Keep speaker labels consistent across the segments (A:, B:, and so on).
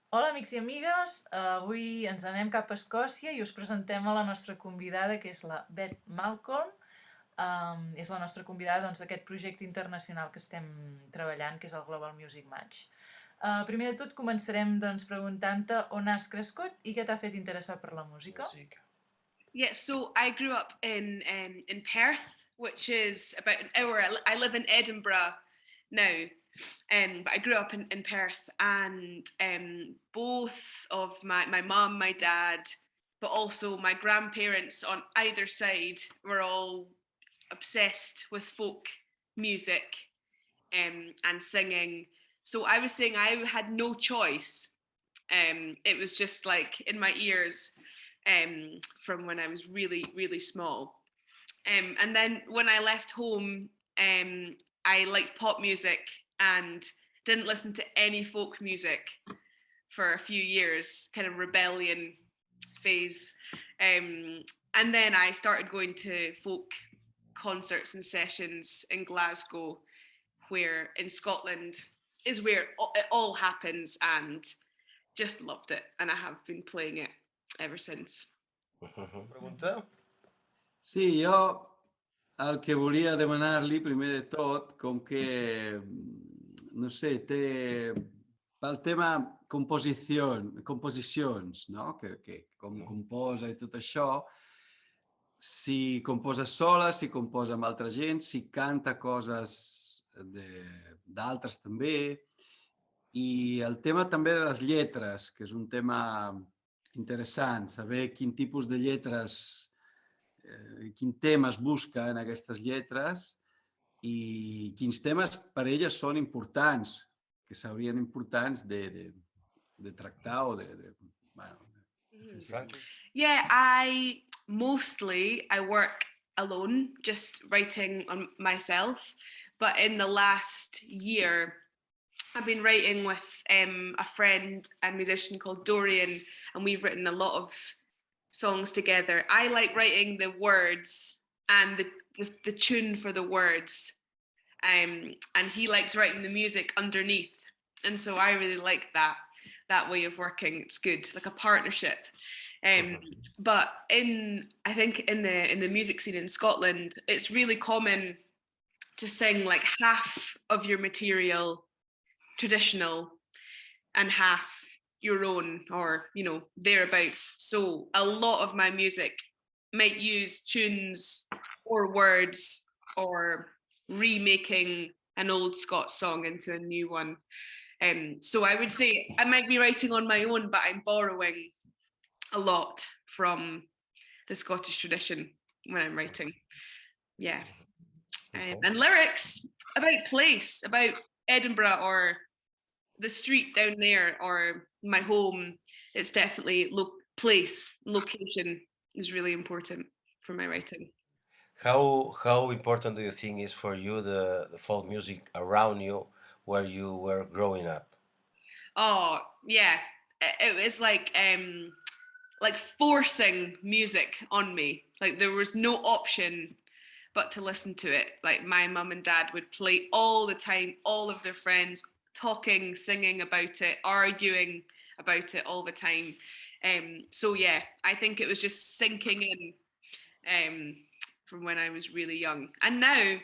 A: Hola, amics i amigues. Avui ens anem cap a Escòcia i us presentem a la nostra convidada, que és la Beth Malcolm. És la nostra convidada d'aquest projecte internacional que estem treballant, que és el Global Music Match. Primer de tot, començarem preguntant-te on has crescut i què t'ha fet interessar per la música.
B: Yeah, so I grew up in Perth, which is about an hour. I live in Edinburgh now, but I grew up in Perth, and both of my mum, my dad, but also my grandparents on either side were all obsessed with folk music and singing. So I was saying I had no choice. It was just like in my ears from when I was really, really small. And then when I left home, I liked pop music and didn't listen to any folk music for a few years, kind of rebellion phase. And then I started going to folk concerts and sessions in Glasgow, where in Scotland is where it all happens, and just loved it. And I have been playing it ever since.
C: Pregunta?
D: Sí, jo el que volia demanar-li, primer de tot, com que, no sé, té pel tema composicions, no? Que com composa i tot això, si composa sola, si composa amb altra gent, si canta coses d'altres també, i el tema també de les lletres, que és un tema interessant, saber quin tipus de lletres, quin tema es busca en aquestes lletres i quins temes per elles són importants, que serien importants de tractar o bueno,
B: Yeah, I work alone, just writing on myself. But in the last year, I've been writing with a friend and musician called Dorian, and we've written a lot of songs together. I like writing the words and the tune for the words, and he likes writing the music underneath. And so I really like that way of working. It's good, like a partnership. But I think in the music scene in Scotland, it's really common to sing like half of your material traditional and half your own, or thereabouts. So a lot of my music might use tunes or words or remaking an old Scots song into a new one. So I would say I might be writing on my own, but I'm borrowing a lot from the Scottish tradition when I'm writing. Yeah. And lyrics about place, about Edinburgh or the street down there or my home. It's definitely location is really important for my writing.
C: How important do you think is for you the folk music around you where you were growing up?
B: Oh yeah, it was like forcing music on me. Like there was no option but to listen to it. Like my mum and dad would play all the time, all of their friends talking, singing about it, arguing about it all the time. So yeah, I think it was just sinking in from when I was really young. And now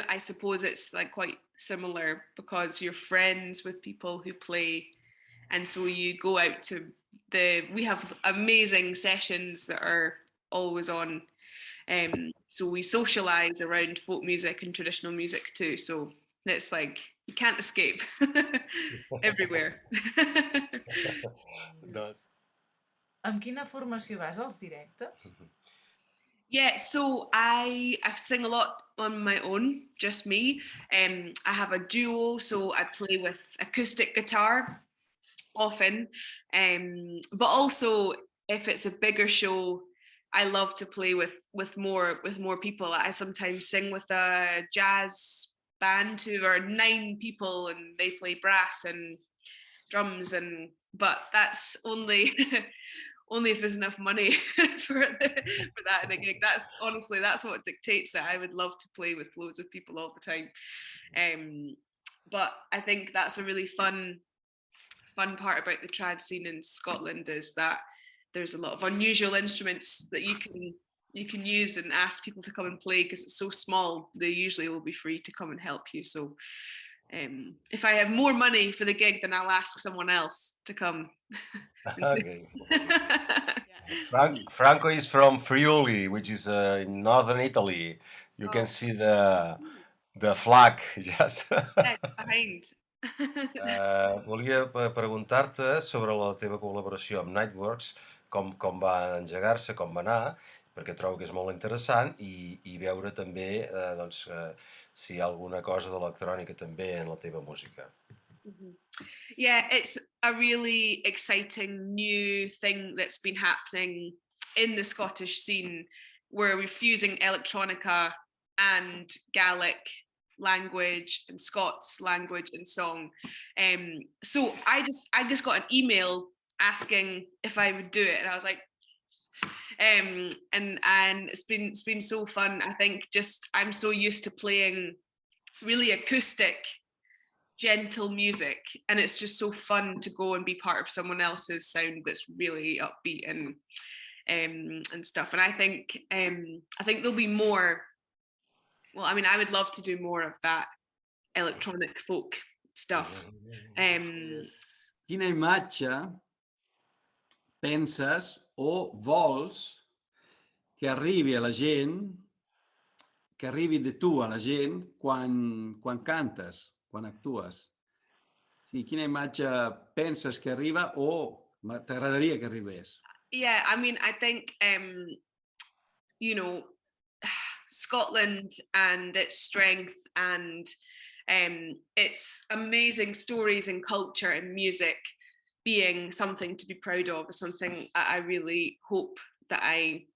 B: I suppose it's like quite similar because you're friends with people who play, and so you go out to we have amazing sessions that are always on. So we socialize around folk music and traditional music too. So it's like you can't escape everywhere.
A: Amb quina formació vas als directes?
B: Yeah, so I sing a lot on my own, just me. I have a duo, so I play with acoustic guitar often. But also if it's a bigger show, I love to play with more people. I sometimes sing with a jazz band who are 9 people and they play brass and drums, but that's only only if there's enough money for that in a gig. That's what dictates it. I would love to play with loads of people all the time. But I think that's a really fun fun part about the trad scene in Scotland is that there's a lot of unusual instruments that you can use and ask people to come and play, because it's so small. They usually will be free to come and help you. So if I have more money for the gig, then I'll ask someone else to come.
C: Okay.
B: Yeah.
C: Franco is from Friuli, which is in northern Italy. You can see the flag. Yes.
B: Yeah, it's behind.
C: Volia preguntar-te sobre la teva col·laboració amb Nightworks, com va engegar-se, com va anar, perquè trobo que és molt interessant, i veure també doncs, si hi ha alguna cosa d'electrònica també en la teva música.
B: Yeah, it's a really exciting new thing that's been happening in the Scottish scene, where we're fusing electronica and Gaelic language and Scots language and song. So I just got an email asking if I would do it, and I was like, and it's been so fun. I think just I'm so used to playing really acoustic, gentle music, and it's just so fun to go and be part of someone else's sound that's really upbeat and stuff. And I think there'll be more. Well, I mean, I would love to do more of that electronic folk stuff.
D: Quina imatge penses o vols que arribi a la gent, que arribi de tu a la gent quan cantes, quan actues? Sí, quina imatge penses que arriba o t'agradaria que arribés?
B: Yeah, I mean, I think, you know, Scotland and its strength and its amazing stories and culture and music being something to be proud of is something I really hope that I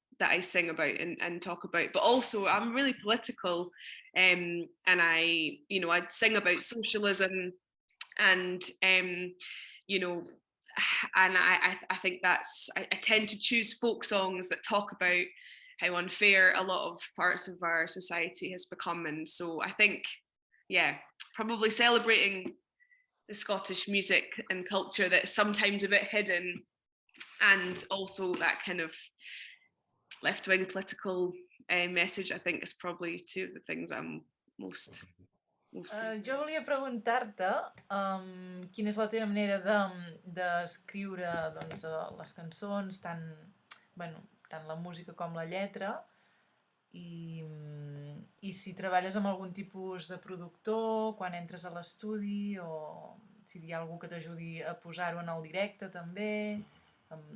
B: sing about and talk about. But also I'm really political, and I'd sing about socialism and you know, and I think that's I tend to choose folk songs that talk about how unfair a lot of parts of our society has become. And so I think, yeah, probably celebrating the Scottish music and culture that's sometimes a bit hidden, and also that kind of left-wing political message, I think is probably two of the things I'm most
A: Jo volia preguntar-te quina és la teva manera d'escriure doncs, les cançons, tant la música com la lletra, i si treballes amb algun tipus de productor quan entres a l'estudi, o si hi ha algú que t'ajudi a posar-ho en el directe també,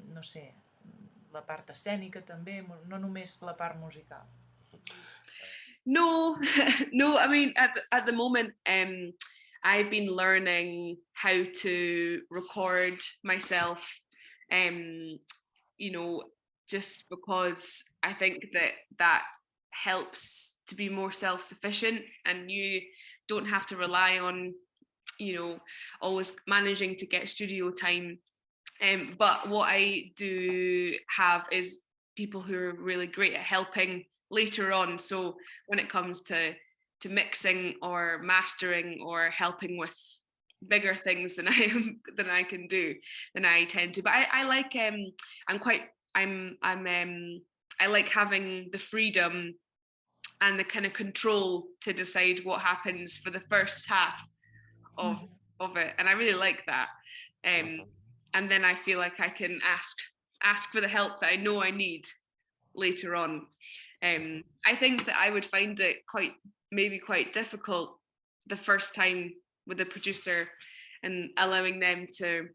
A: no sé, la part escènica també, no només la part musical.
B: No, no. I mean, at the moment, I've been learning how to record myself. Just because I think that helps to be more self-sufficient, and you don't have to rely on, always managing to get studio time. But what I do have is people who are really great at helping later on. So when it comes to mixing or mastering or helping with bigger things than I can do, then I tend to. But I like I like having the freedom and the kind of control to decide what happens for the first half of it, and I really like that. And then I feel like I can ask for the help that I know I need later on. I think that I would find it quite difficult the first time with a producer and allowing them to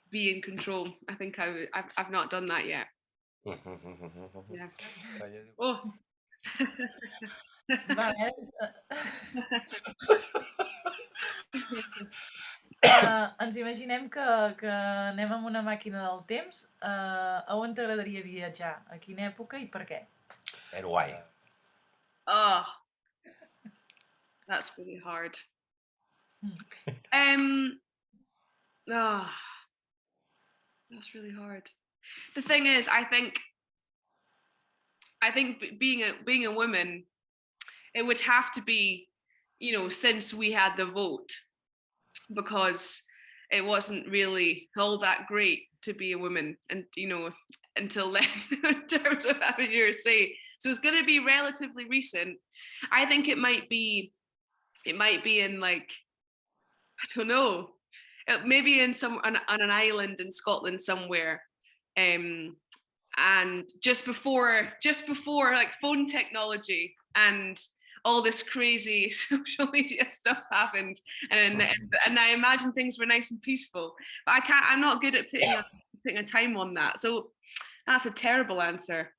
B: be in control. I think I've not done that yet. Yeah. Oh.
A: Ens imaginem que anem amb una màquina del temps. A on t'agradaria viatjar? A quina època i per què?
C: And why?
B: Oh, that's really hard. That's really hard. The thing is, I think being a woman, it would have to be, since we had the vote, because it wasn't really all that great to be a woman, and until then, in terms of having your say. So it's going to be relatively recent. I think it might be in like, I don't know, maybe on an island in Scotland somewhere, and just before like phone technology and all this crazy social media stuff happened, and I imagine things were nice and peaceful. But I'm not good at putting a time on that. So that's a terrible answer.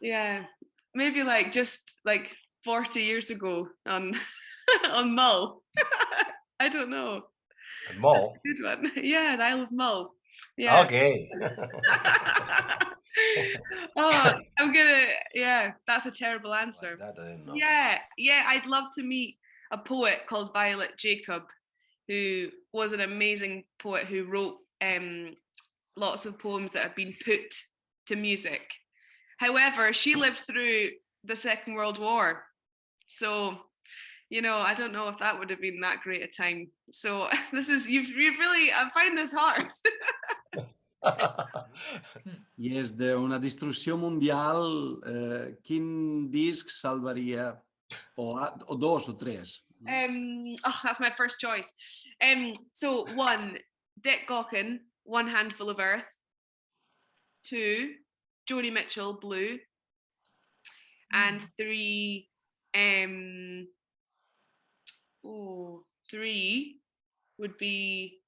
B: Yeah, maybe like just like 40 years ago on on Mull. I don't know.
C: Mull?
B: Good one. Yeah, the Isle of Mull. Yeah.
C: Okay.
B: Oh, that's a terrible answer.
C: That I didn't know.
B: Yeah, I'd love to meet a poet called Violet Jacob, who was an amazing poet who wrote lots of poems that have been put to music. However, she lived through the Second World War. So, I don't know if that would have been that great a time. So you've really, I find this hard.
D: I és d'una destrucció mundial, quin disc salvaria? O dos o tres?
B: That's my first choice. So 1, Dick Gaughan, One Handful of Earth. 2, Joni Mitchell, Blue. And 3, 3 would be,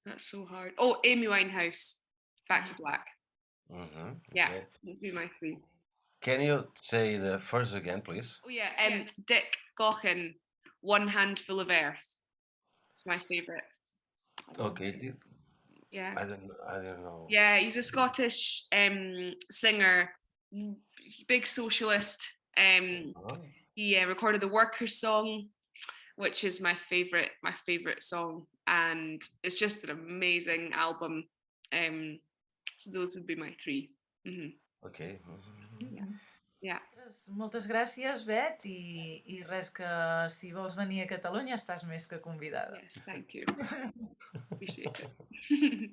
B: that's so hard. Oh, Amy Winehouse, Back to Black. Yeah,
C: Okay.
B: those would be my 3.
C: Can you say the first again, please?
B: Oh yeah, Dick Gaughan, One Handful of Earth. It's my favourite.
C: Okay.
B: Yeah.
C: I don't know.
B: Yeah, he's a Scottish singer, big socialist. He recorded the Workers' Song, which is my favorite song, and it's just an amazing album. So those would be my 3.
C: Okay.
B: Yeah.
A: Moltes gràcies, Beth, i res, que si vols venir a Catalunya estàs més que convidada.
B: Yes, thank you. Appreciate it.